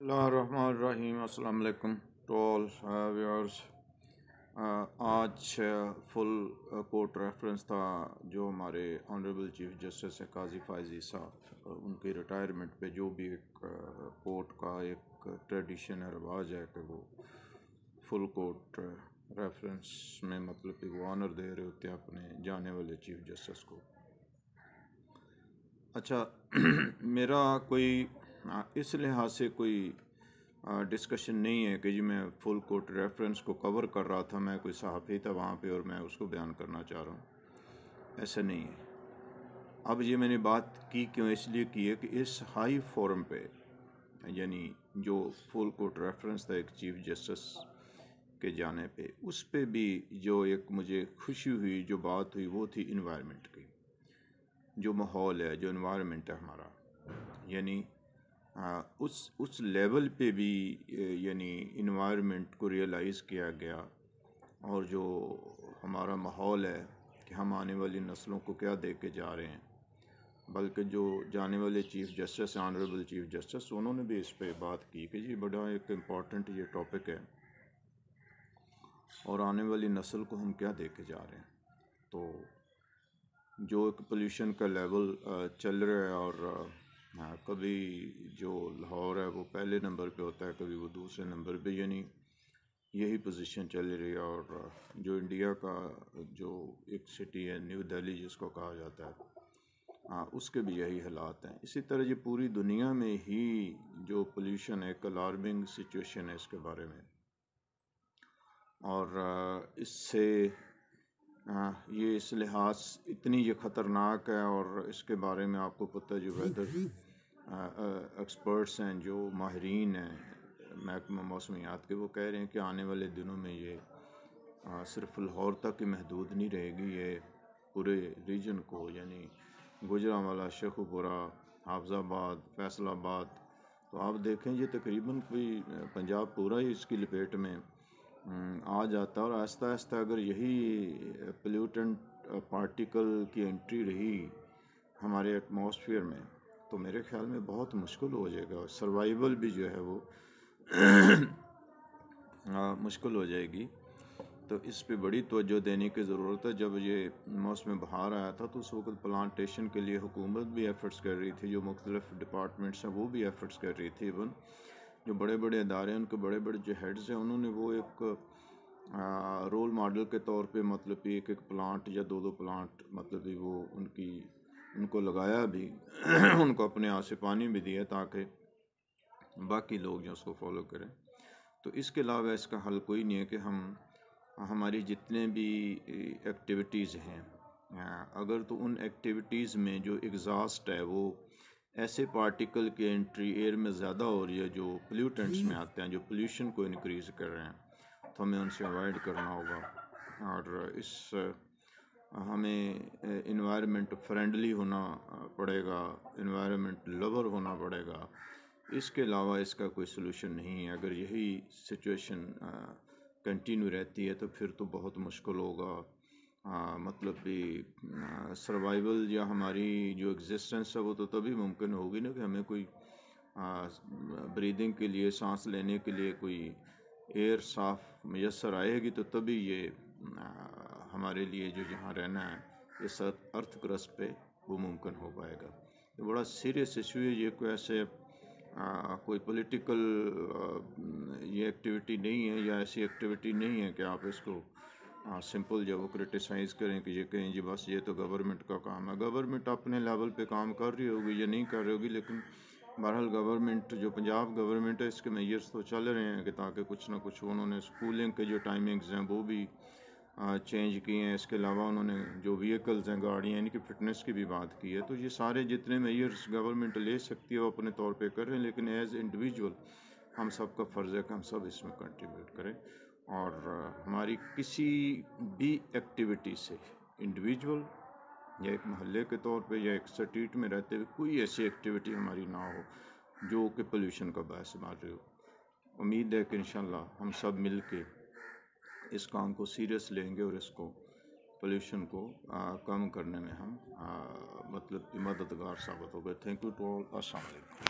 اللہ الرحمن الرحیم۔ السلام علیکم ٹو آل ویورز۔ آج فل کورٹ ریفرنس تھا جو ہمارے آنریبل چیف جسٹس ہیں قاضی فائزی صاحب، ان کی ریٹائرمنٹ پہ جو بھی ایک کورٹ کا ایک ٹریڈیشن ہے، رواج ہے کہ وہ فل کورٹ ریفرنس میں مطلب کہ وہ آنر دے رہے ہوتے ہیں اپنے جانے والے چیف جسٹس کو۔ اچھا میرا کوئی اس لحاظ سے کوئی ڈسکشن نہیں ہے کہ جی میں فل کورٹ ریفرنس کو کور کر رہا تھا، میں کوئی صحافی تھا وہاں پہ اور میں اس کو بیان کرنا چاہ رہا ہوں، ایسا نہیں ہے۔ اب یہ میں نے بات کی کیوں، اس لیے کی ہے کہ اس ہائی فورم پہ، یعنی جو فل کورٹ ریفرنس تھا ایک چیف جسٹس کے جانے پہ، اس پہ بھی جو ایک مجھے خوشی ہوئی جو بات ہوئی وہ تھی انوائرمنٹ کی، جو ماحول ہے، جو انوائرمنٹ ہے ہمارا، یعنی اس لیول پہ بھی یعنی انوائرمنٹ کو ریئلائز کیا گیا، اور جو ہمارا ماحول ہے کہ ہم آنے والی نسلوں کو کیا دے کے جا رہے ہیں، بلکہ جو جانے والے چیف جسٹس ہیں آنریبل چیف جسٹس، انہوں نے بھی اس پہ بات کی کہ جی بڑا ایک امپورٹنٹ یہ ٹاپک ہے اور آنے والی نسل کو ہم کیا دے کے جا رہے ہیں۔ تو جو ایک پولیوشن کا لیول چل رہا ہے، اور کبھی جو لاہور ہے وہ پہلے نمبر پہ ہوتا ہے، کبھی وہ دوسرے نمبر پہ، یعنی یہی پوزیشن چل رہی ہے، اور جو انڈیا کا جو ایک سٹی ہے نیو دہلی جس کو کہا جاتا ہے، اس کے بھی یہی حالات ہیں۔ اسی طرح یہ پوری دنیا میں ہی جو پولیوشن ہے ایک الارمنگ سچویشن ہے اس کے بارے میں، اور اس سے یہ اس لحاظ اتنی یہ خطرناک ہے، اور اس کے بارے میں آپ کو پتہ جو ویدر ایکسپرٹس ہیں، جو ماہرین ہیں محکمہ موسمیات کے، وہ کہہ رہے ہیں کہ آنے والے دنوں میں یہ صرف لاہور تک ہی محدود نہیں رہے گی، یہ پورے ریجن کو، یعنی گوجرانوالہ، شیخوپورہ، حافظ آباد، فیصل آباد، تو آپ دیکھیں یہ تقریباً کوئی پنجاب پورا ہی اس کی لپیٹ میں آ جاتا ہے، اور آہستہ آہستہ اگر یہی پلیوٹنٹ پارٹیکل کی انٹری رہی ہمارے ایٹماسفیئر میں تو میرے خیال میں بہت مشکل ہو جائے گا، سروائیول بھی جو ہے وہ مشکل ہو جائے گی۔ تو اس پہ بڑی توجہ دینے کی ضرورت ہے۔ جب یہ موسم بہار آیا تھا تو اس وقت پلانٹیشن کے لیے حکومت بھی ایفرٹس کر رہی تھی، جو مختلف ڈپارٹمنٹس ہیں وہ بھی ایفرٹس کر رہی تھی، ایون جو بڑے بڑے ادارے ہیں ان کے بڑے بڑے جو ہیڈز ہیں انہوں نے وہ ایک رول ماڈل کے طور پہ مطلب ایک پلانٹ یا دو پلانٹ مطلب وہ ان کو لگایا بھی ان کو اپنے ہاتھ سے پانی بھی دیا تاکہ باقی لوگ جو اس کو فالو کریں۔ تو اس کے علاوہ اس کا حل کوئی نہیں ہے کہ ہماری جتنے بھی ایکٹیویٹیز ہیں، اگر تو ان ایکٹیویٹیز میں جو ایگزاسٹ ہے وہ ایسے پارٹیکل کی انٹری ایئر میں زیادہ ہو رہی ہے جو پلیوٹنٹس میں آتے ہیں، جو پولیوشن کو انکریز کر رہے ہیں، تو ہمیں ان سے اوائڈ کرنا ہوگا، اور ہمیں انوائرمنٹ فرینڈلی ہونا پڑے گا، انوائرمنٹ لور ہونا پڑے گا۔ اس کے علاوہ اس کا کوئی سلوشن نہیں ہے۔ اگر یہی سچویشن کنٹینیو رہتی ہے تو پھر تو بہت مشکل ہوگا، مطلب بھی سروائیول یا ہماری جو ایگزسٹنس ہے وہ تو تبھی ممکن ہوگی نا کہ ہمیں کوئی بریدنگ کے لیے، سانس لینے کے لیے کوئی ایئر صاف میسر آئے گی، تو تبھی یہ ہمارے لیے جو یہاں رہنا ہے اس ارتھ کرسٹ پہ وہ ممکن ہو پائے گا۔ یہ بڑا سیریس ایشو ہے، یہ کوئی ایسے کوئی پولیٹیکل یہ ایکٹیویٹی نہیں ہے، یا ایسی ایکٹیویٹی نہیں ہے کہ آپ اس کو سمپل جو وہ کرٹیسائز کریں کہ یہ کہیں جی بس یہ تو گورنمنٹ کا کام ہے۔ گورنمنٹ اپنے لیول پہ کام کر رہی ہوگی یا نہیں کر رہی ہوگی، لیکن بہرحال گورنمنٹ جو پنجاب گورنمنٹ ہے اس کے میئرس تو چل رہے ہیں کہ تاکہ کچھ نہ کچھ انہوں نے اسکولنگ کے جو ٹائمنگز ہیں وہ بھی چینج کی ہیں۔ اس کے علاوہ انہوں نے جو وہیکلز ہیں، گاڑیاں، ان کی فٹنس کی بھی بات کی ہے۔ تو یہ سارے جتنے میئرس گورنمنٹ لے سکتی ہے وہ اپنے طور پہ کر رہے ہیں، لیکن ایز انڈیویجول ہم سب کا فرض ہے کہ ہم سب اس میں کنٹریبیوٹ کریں، اور ہماری کسی بھی ایکٹیویٹی سے انڈیویجول یا ایک محلے کے طور پہ یا ایک سٹریٹ میں رہتے ہوئے کوئی ایسی ایکٹیویٹی ہماری نہ ہو جو کہ پولیوشن کا باعث بن رہی ہو۔ امید ہے کہ انشاءاللہ ہم سب مل کے اس کام کو سیریس لیں گے، اور اس کو پولیوشن کو کم کرنے میں ہم مطلب مددگار ثابت ہو گئے۔ Thank you to all. السلام علیکم۔